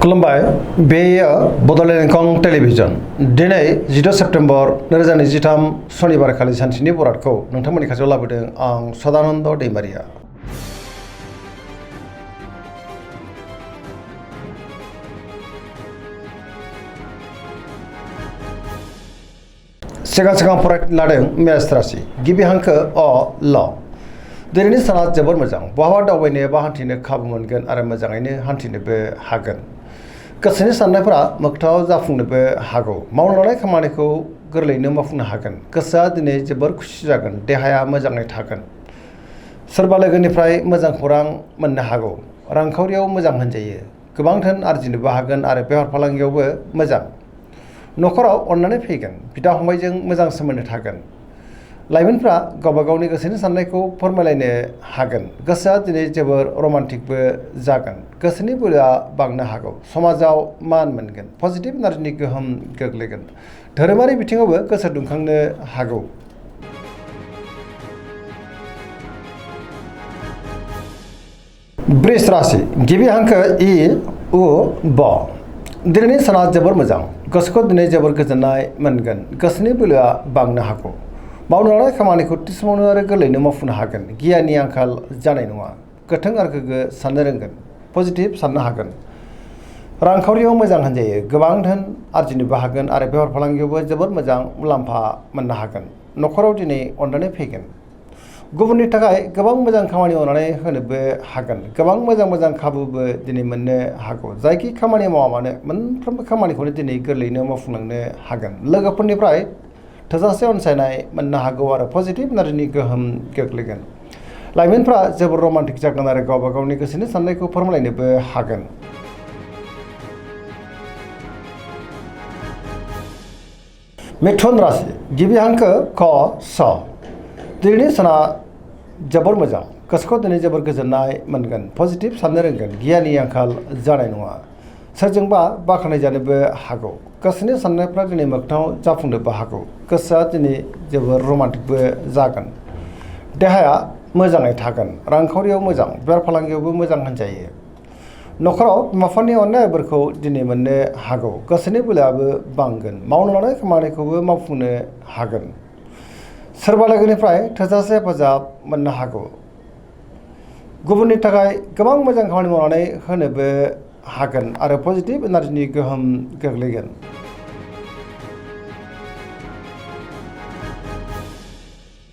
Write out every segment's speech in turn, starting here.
खुलुमबाय बेयो बड'लेण्ड इंखं टेलिभिजन दिनै 16 सेप्तेम्बर 2023 शनिबार खालि सानसेनि बरादखौ नोंथांमोननि खाथियाव लाबोदों आं सदानन्द दैमारिया। सिगां फरायनो लादों मेष राशि गिबि हांखो अ ल दिनैनि साना जोबोर मोजां बहाबा दावबायनो बा हान्थिनो खाबु मोनगोन आरो मोजाङैनो हान्थिनोबो हागोन। गोसोनि साननायफोरा मोगथाङाव जाफुंनोबो हागौ। मावनो लानाय खामानिखौ गोरलैयैनो मावफुंनो हागोन। गोसोआ दिनै जोबोर खुसि जागोन। देहाया मोजाङै थागोन। सोरबा लोगोनिफ्राय मोजां खौरां मोननो हागौ। रांखावरियाव मोजां होनजायो। गोबां धोन आरजिनोबो हागोन आरो बेफार फालांगियावबो मोजां। न'खराव अननानै फैगोन। बिदा फंबायजों मोजां सोमोन्दो थागोन। लाइमोनफ्रा गावबा गावनि गोसोनि साननायखौ फोरमायलायनो हागोन। गोसोआ दिनै जोबोर रमान्टिकबो जागोन। गोसोनि बोलोआ बांनो हागौ। समाजाव मान मोनगोन। पजिटिभ एनार्जिनि गोहोम गोग्लैगोन। धोरोमारि बिथिङावबो गोसो दुंखांनो हागौ। वृष राशि गिबि हांखो इ उ ब दिनैनि साना जोबोर मोजां। गोसोखौ दिनै जोबोर गोजोननाय मोनगोन। गोसोनि बोलोआ बांनो हागौ। मावनो लानाय खामानिखौ थि समावनो आरो गोरलैयैनो मावफुंनो हागोन। गियाननि आंखाल जानाय नङा। गोथों आरो गोग्गो साननो रोंगोन। पजिटिभ साननो हागोन। रांखावरियाव मोजां होनजायो। गोबां धोन आरजिनोबो हागोन आरो बेफार फालांगियावबो जोबोर मोजां मुलाम्फा मोननो हागोन। न'खराव दिनै अननानै फैगोन। गुबुननि थाखाय गोबां मोजां खामानि मावनानै होनोबो हागोन। गोबां मोजां खाबुबो दिनै मोननो हागौ। जायखि खामानि मावा मानो मोनफ्रोमबो खामानिखौनो दिनै गोरलैयैनो मावफुंलांनो हागोन। लोगोफोरनिफ्राय थोजासे अनसायनाय मोननो हागौ आरो पजिटिभ एनार्जिनि गोहोम गोग्लैगोन। लाइमोनफ्रा जोबोर रमान्टिक जागोन आरो गावबा गावनि गोसोनि साननायखौ फोरमायलायनोबो हागोन। मिथुन राशि गिबि हांखो क स दिनैनि साना जोबोर मोजां। गोसोखौ दिनै जोबोर गोजोननाय मोनगोन। पजिटिभ साननो रोंगोन। गियाननि आंखाल जानाय नङा। सोरजोंबा बाख्नाय जानोबो हागौ। गोसोनि साननायफ्रा दिनै मोगथाङाव जाफुंनोबो हागौ। गोसोआ दिनै जोबोर रमान्टिकबो जागोन। देहाया मोजाङै थागोन। रांखावरियाव मोजां। बेफार फालांगियावबो मोजां होनजायो। न'खराव बिमा बिफानि अननायफोरखौ दिनै मोननो हागौ। गोसोनि बोलोआबो बांगोन। मावनो लानाय खामानिखौबो मावफुंनो हागोन। सोरबा लोगोनिफ्राय थोजासे हेफाजाब मोननो हागौ। गुबुननि थाखाय गोबां मोजां खामानि मावनानै होनोबो हागोन आरो पजिटिभ एनार्जिनि गोहोम गोग्लैगोन।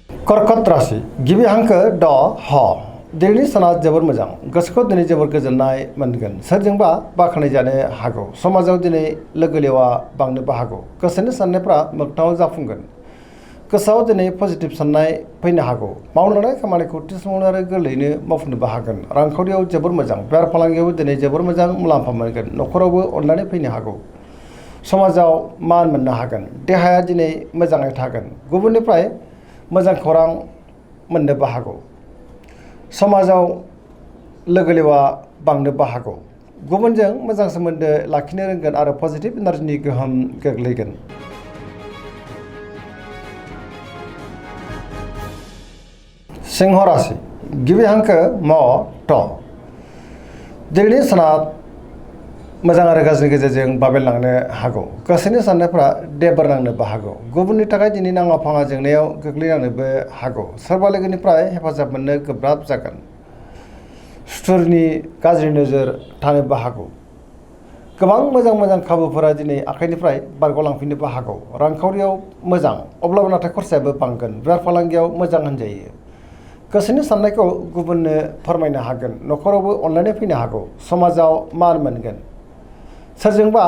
कर्कट राशि गिबि हांखो ड ह दिनैनि साना जोबोर मोजां। गोसोखौ दिनै जोबोर गोजोननाय मोनगोन। सोरजोंबा बाख्नाय जानो हागौ। समाजाव दिनै लोगो लेवा बांनोबो हागौ। गोसोनि साननायफ्रा मोगथाङाव जाफुंगोन। गोसोआव दिनै पजिटिभ साननाय फैनो हागौ। मावनो लानाय खामानिखौ थि समावनो आरो गोरलैयैनो मावफुंनोबो हागोन। रांखावरियाव जोबोर मोजां। बेफार फालांगियावबो दिनै जोबोर मोजां मुलाम्फा मोनगोन। न'खरावबो अननानै फैनो हागौ। समाजाव मान मोननो हागोन। देहाया दिनै मोजाङै थागोन। गुबुननिफ्राय मोजां खौरां मोननोबो हागौ। समाजाव लोगो लेवा बांनोबो हागौ। गुबुनजों मोजां सोमोन्दो लाखिनो रोंगोन आरो पजिटिभ एनार्जिनि गोहोम गोग्लैगोन। सिंह राशि गिबि हांखो म ट दिनैनि साना मोजां आरो गाज्रिनि गेजेरजों बाबेनलांनो हागौ। गोसोनि साननायफ्रा देबार नांनोबो हागौ। गुबुननि थाखाय दिनै नाङा फाङा जेंनायाव गोग्लैनांनोबो हागौ। सोरबा लोगोनिफ्राय हेफाजाब मोननो गोब्राब जागोन। सुथुरनि गाज्रि नोजोर थानोबो हागौ। गोबां मोजां खाबुफोरा दिनै आखाइनिफ्राय बारग'लांफिननोबो हागौ। रांखावरियाव मोजां अब्लाबो नाथाय खरसायाबो बांगोन। बेफार फालांगियाव मोजां होनजायो। गोसोनि साननायखौ गुबुननो फोरमायनो हागोन। न'खरावबो अनलायनाय फैनो हागौ। समाजाव मान मोनगोन। सोरजोंबा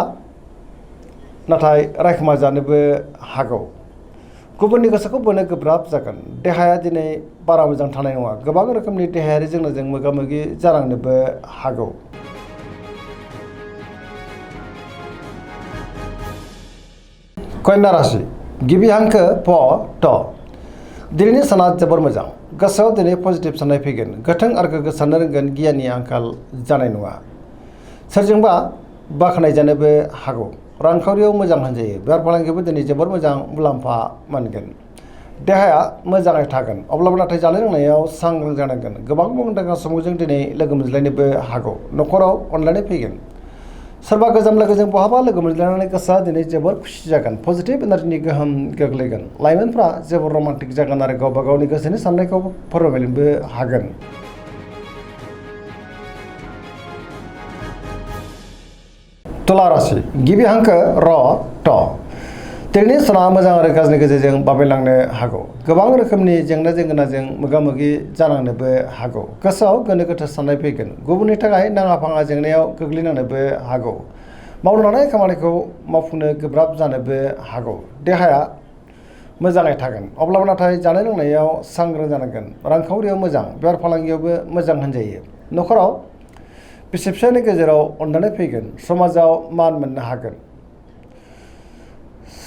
नाथाय रायखोमा जानोबो हागौ। गुबुननि गोसोखौ बोनो गोब्राब जागोन। देहाया दिनै बारा मोजां थानाय नङा। गोबां रोखोमनि देहायारि जेंनाजों मोगा मोगि जानांनोबो हागौ। कन्या राशि गिबि हांखो प ट दिनैनि साना जोबोर मोजां। गोसोआव दिनै पजिटिभ साननाय फैगोन। गोथों आरो गोग्गो साननो रोंगोन। गियाननि आंखाल जानाय नङा। सोरजोंबा बाख्नाय जानोबो हागौ। रांखावरियाव मोजां होनजायो। बेफार फालांगियावबो दिनै जोबोर मोजां मुलाम्फा मोनगोन। देहाया मोजाङै थागोन अब्लाबो नाथाय जानाय लोंनायाव सांग्रां जानांगोन। गोबां मुंदांखा सुबुंजों दिनै लोगो मोनज्लायनोबो हागौ। न'खराव अनलायनाय फैगोन। सोरबा गोजाम लोगोजों बहाबा लोगो मोनज्लायनानै गोसोआ दिनै जोबोर खुसि जागोन पजिटिभ एनार्जिनि गोहोम गोग्लैगोन लाइमोनफ्रा जोबोर रमान्टिक जागोन आरो गावबा गावनि गोसोनि साननायखौ फोरमायनोबो हागोन। तुला राशि गिबि हांखो र ट दिनैनि साना मोजां आरो गाज्रिनि गेजेरजों बाबेनलांनो हागौ गोबां रोखोमनि जेंना जेंगोनाजों मोगा मोगि जानांनोबो हागौ गोसोआव गोनो गोथो साननाय फैगोन गुबुननि थाखाय नाङा फाङा जेंनायाव गोग्लैनांनोबो हागौ मावनो लानाय खामानिखौ मावफुंनो गोब्राब जानोबो हागौ देहाया मोजाङै थागोन अब्लाबो नाथाय जानाय लोंनायाव सांग्रां जानांगोन रांखावरियाव मोजां बेफार फालांगियावबो मोजां होनजायो न'खराव बिसि फिसायनि गेजेराव अनलायनाय फैगोन समाजाव मान मोननो हागोन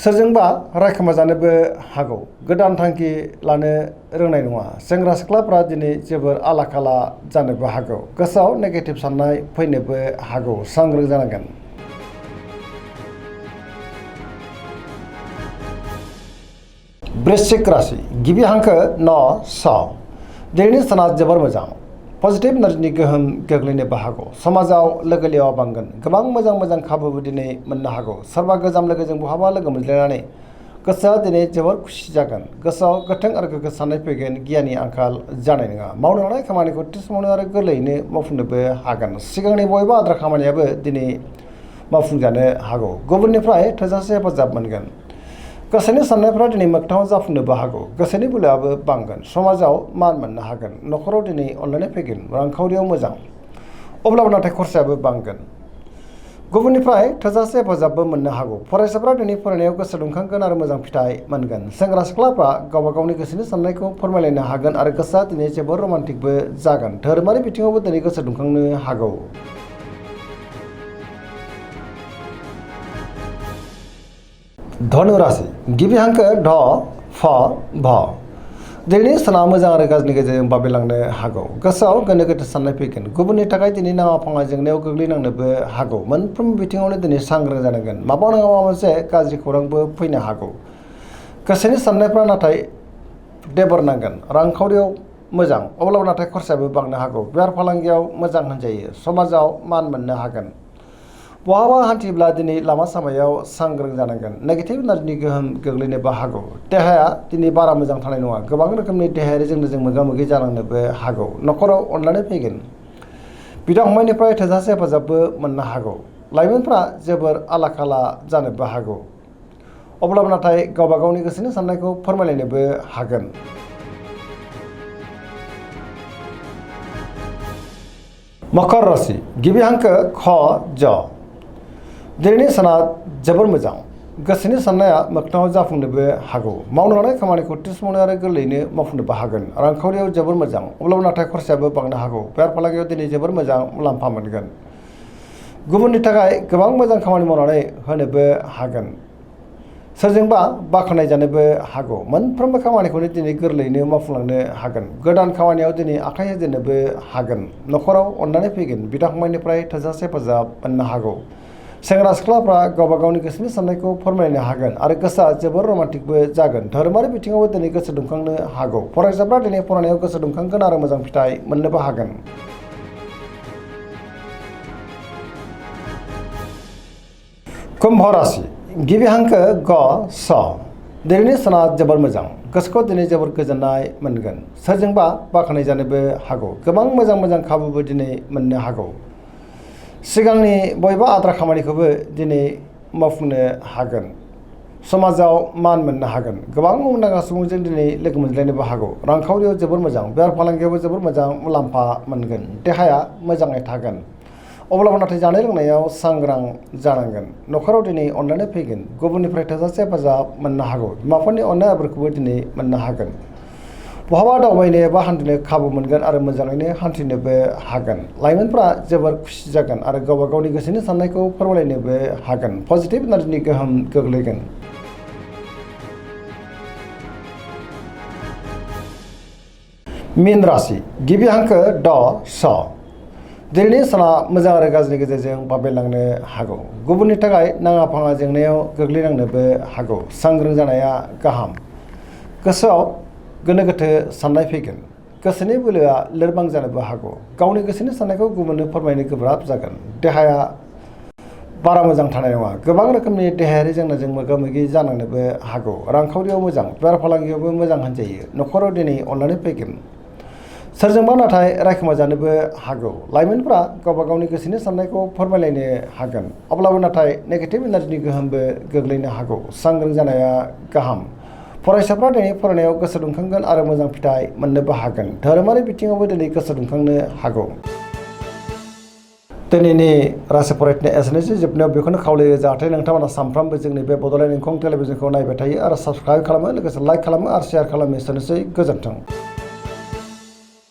सोरजोंबा रायखोमा जानोबो हागौ गोदान थांखि लानो रोंनाय नङा सेंग्रा सिख्लाफ्रा दिनै जोबोर आला खाला जानोबो हागौ गोसोआव नेगेटिभ साननाय फैनोबो हागौ सांग्रां जानांगोन। वृश्चिक राशि गिबि हांखो न स दिनैनि साना जोबोर मोजां पजिटिभ एनार्जिनि गोहोम गोग्लैनोबो हागौ समाजाव लोगो लेवा बांगोन गोबां मोजां मोजां खाबुबो दिनै मोननो हागौ सोरबा गोजाम लोगोजों बहाबा लोगो मोनज्लायनानै गोसोआ दिनै जोबोर खुसि जागोन गोसोआव गोथों आरो गोग्गो साननाय फैगोन गियाननि आंखाल जानाय नङा मावनो लानाय खामानिखौ थि समावनो आरो गोरलैयैनो मावफुंनोबो हागोन सिगांनि बबेबा आद्रा खामानियाबो दिनै मावफुंजानो हागौ गुबुननिफ्राय थोजासे हेफाजाब मोनगोन गोसोनि साननायफ्रा दिनै मोगथाङाव जाफुंनोबो हागौ गोसोनि बोलोआबो बांगोन समाजाव मान मोननो हागोन न'खराव दिनै अनलायनाय फैगोन रांखावरियाव मोजां अब्लाबो नाथाय खरसायाबो बांगोन गुबुननिफ्राय थोजासे हेफाजाबबो मोननो हागौ फरायसाफ्रा दिनै फरायनायाव गोसो दुंखांगोन आरो मोजां फिथाइ मोनगोन सेंग्रा सिख्लाफ्रा गावबा गावनि गोसोनि साननायखौ फोरमायलायनो हागोन आरो गोसोआ दिनै जोबोर रमान्टिकबो जागोन धोरोमारि बिथिङावबो दिनै गोसो दुंखांनो हागौ। धनु राशि गिबि हांखो ध फ भ दिनैनि साना मोजां आरो गाज्रिनि गेजेरजों बाबेनलांनो हागौ गोसोआव गोनो गोथो साननाय फैगोन गुबुननि थाखाय दिनै नाङा फाङा जेंनायाव गोग्लैनांनोबो हागौ मोनफ्रोम बिथिङावनो दिनै सांग्रां जानांगोन माबा नङा माबा मोनसे गाज्रि खौरांबो फैनो हागौ गोसोनि साननायफ्रा नाथाय देबर नांगोन रांखावरियाव मोजां अब्लाबो नाथाय खरसायाबो बांनो हागौ बेफार फालांगियाव मोजां होनजायो समाजाव मान मोननो हागोन बहाबा हान्थिब्ला दिनै लामा सामायाव सांग्रां जानांगोन नेगेटिभ एनार्जिनि गोहोम गोग्लैनोबो हागौ देहाया दिनै बारा मोजां थानाय नङा गोबां रोखोमनि देहायारि जेंनाजों मोगा मोगि जानांनोबो हागौ न'खराव अनलायनाय फैगोन बिदा फंबायनिफ्राय थोजासे हेफाजाबबो मोननो हागौ लाइमोनफ्रा जोबोर आला खाला जानोबो हागौ अब्लाबो नाथाय गावबा गावनि गोसोनि साननायखौ फोरमायलायनोबो हागोन। मकर राशि गिबि हांखो ख ज दिनैनि साना जोबोर मोजां गोसोनि साननाया मोगथाङाव जाफुंनोबो हागौ मावनो लानाय खामानिखौ थि समावनो आरो गोरलैयैनो मावफुंनोबो हागोन रांखावरियाव जोबोर मोजां अब्लाबो नाथाय खरसायाबो बांनो हागौ बेफार फालांगियाव दिनै जोबोर मोजां मुलाम्फा मोनगोन गुबुननि थाखाय गोबां मोजां खामानि मावनानै होनोबो हागोन सोरजोंबा बाख्नाय जानोबो हागौ मोनफ्रोमबो खामानिखौनो दिनै गोरलैयैनो मावफुंलांनो हागोन गोदान खामानियाव दिनै आखाइ होजेननोबो हागोन न'खराव अननानै फैगोन बिदा फंबायनिफ्राय थोजासे हेफाजाब मोननो हागौ सेंग्रा सिख्लाफ्रा गावबा गावनि गोसोनि साननायखौ फोरमायनो हागोन आरो गोसोआ जोबोर रमान्टिकबो जागोन धोरोमारि बिथिङावबो दिनै गोसो दुंखांनो हागौ फरायसाफ्रा दिनै फरायनायाव गोसो दुंखांगोन आरो मोजां फिथाइ मोननोबो हागोन। कुम्भ राशि गिबि हांखो ग स दिनैनि साना जोबोर मोजां गोसोखौ दिनै जोबोर गोजोननाय मोनगोन सोरजोंबा बाख्नाय जानोबो हागौ गोबां मोजां मोजां खाबुबो दिनै मोननो हागौ सिगांनि बबेबा आद्रा खामानिखौबो दिनै मावफुंनो हागोन समाजाव मान मोननो हागोन गोबां मुंदांखा सुबुंजों दिनै लोगो मोनज्लायनोबो हागौ रांखावरियाव जोबोर मोजां बेफार फालांगियावबो जोबोर मोजां मुलाम्फा मोनगोन देहाया मोजाङै थागोन अब्लाबो नाथाय जानाय लोंनायाव सांग्रां जानांगोन न'खराव दिनै अनलायनाय फैगोन गुबुननिफ्राय थोजासे हेफाजाब मोननो हागौ बिमाफोरनि अननाय आबोरखौबो दिनै मोननो हागोन बहाबा दावबायनो एबा हान्थिनो खाबु मोनगोन आरो मोजाङैनो हान्थिनोबो हागोन लाइमोनफ्रा जोबोर खुसि जागोन आरो गावबा गावनि गोसोनि साननायखौ फोरमायलायनोबो हागोन पजिटिभ एनार्जिनि गोहोम गोग्लैगोन। मीन राशि गिबि हांखो ड स दिनैनि साना मोजां आरो गाज्रिनि गेजेरजों बाबेनलांनो हागौ गुबुननि थाखाय नाङा फाङा जेंनायाव गोग्लैनांनोबो हागौ सांग्रां जानाया गाहाम गोसोआव गोनो गोथो साननाय फैगोन गोसोनि बोलोआ लोरबां जानोबो हागौ गावनि गोसोनि साननायखौ गुबुननो फोरमायनो गोब्राब जागोन देहाया बारा मोजां थानाय नङा। गोबां रोखोमनि देहायारि जेंनाजों मोगा मोगि जानांनोबो हागौ। रांखावरियाव मोजां, बेफार फालांगियावबो मोजां होनजायो। न'खराव दिनै अननानै फैगोन। सोरजोंबा नाथाय रायखोमा जानोबो हागौ। लाइमोनफ्रा गावबा गावनि गोसोनि साननायखौ फोरमायलायनो हागोन। अब्लाबो नाथाय नेगेटिभ एनार्जिनि गोहोमबो गोग्लैनो हागौ। सांग्रां जानाया गाहाम। फरायसाफ्रा दिनै फरायनायाव गोसो दुंखांगोन आरो मोजां फिथाइ मोननोबो हागोन। धोरोमारि बिथिङावबो दिनै गोसो दुंखांनो हागौ। दिनैनि राशि फरायथिनाय एसेनोसै। जोबनायाव बेखौनो खावलायो जाहाथे नोंथांमोना सानफ्रामबो जोंनि बे बड'लेण्ड इंखं टेलिभिजनखौ नायबाय थायो आरो साबस्क्राइब खालामो, लोगोसे लाइक खालामो आरो शेयार खालामो। एसेनोसै, गोजोन्थों।